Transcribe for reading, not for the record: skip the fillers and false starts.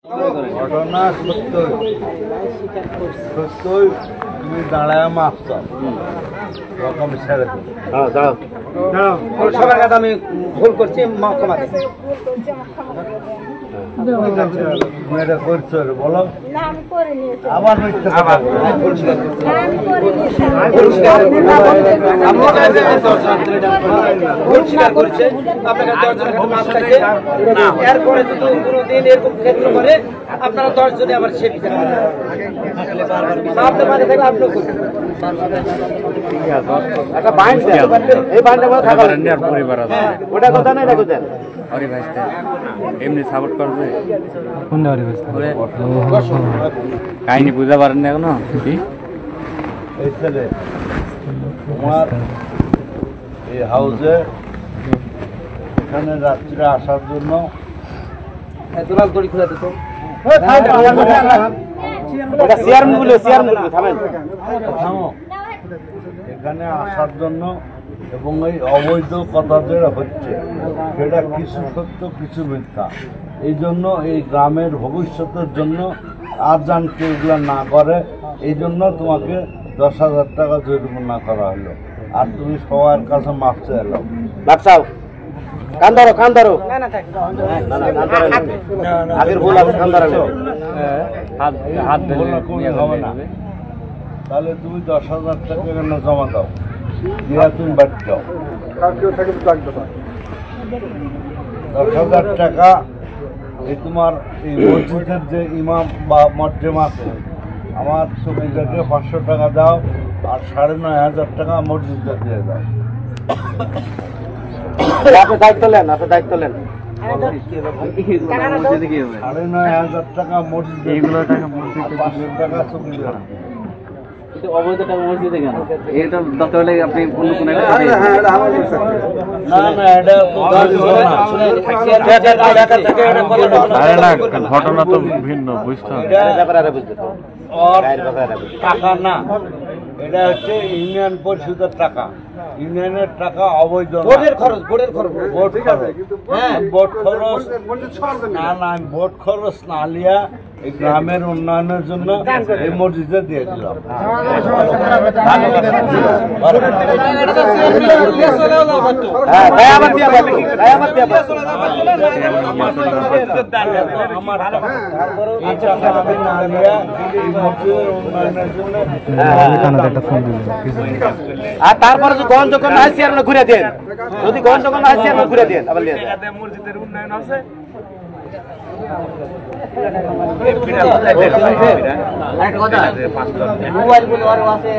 ঘটনা সত্যই তুমি দাঁড়ায় মাপছ রকম ছেড়ে সবার কাছে আমি ভুল করছি ক্ষমা তুমি এটা করছো বলো আবার এরপরে যদি কোনোদিন এরকম ক্ষেত্র করে আপনারা 10 জনে আবার সে বিচার আপনার মাঝে থাকলে আপনিও করবেন। ওটা কথা না, এটা কথা এমনি সাপোর্ট করবে কাহিনী বুঝতে পারেন না এখনো এই ছেলে তোমার এই হাউসে এখানে রাত্রে আসার জন্য দুলাল দড়ি খুলে দিত এখানে আসার জন্য এবং এই অবৈধ কথা যেটা হচ্ছে সেটা কিছু সত্য কিছু মিথ্যা। এই জন্য এই গ্রামের ভবিষ্যতের জন্য আর যান কেউ এগুলো না করে এই জন্য তোমাকে 10,000 টাকা জরিমানা করা হলো। আর তুমি সবার কাছে মাপ চাইলাম। তাহলে তুমি 10,000 টাকা এখানে জমা দাও, দিয়া তুমি বাড়ি যাও। 10,000 টাকা এই তোমার এই মসজিদের যে ইমাম বা মসজিদ আছে আমার ছবিটাকে 500 টাকা দাও, আর 9,500 টাকা মসজিদে দিয়ে দাও। দায়িত্ব নেন, আপনি দায়িত্ব নেন। 9,500 টাকা মসজিদ, এইগুলো টাকা মসজিদ, 500 টাকা ছবি দেওয়া। অবৈধ টাকা মসজিদে কেন? এটা দরকার হলে আপনি অন্য কোনো না এটা ঘটনা তো ভিন্ন, বুঝতে টাকা না, এটা হচ্ছে ইউনিয়ন পরিষদের টাকা। ইউনিয়নের টাকা অবৈধ ভোট খরচ না, আমি ভোট খরচ না লিয়া এই গ্রামের উন্নয়নের জন্য এই মসজিদে দিয়ে দিলাম। আর তারপরে যদি গ্রহণযোগ্য না হয় চেয়ারম্যান ঘুরে দেন, যদি গ্রহণযোগ্য না হয় চেয়ারম্যান ঘুরে দেন। আবার মসজিদের উন্নয়ন আছে, মোবাইল বলে আছে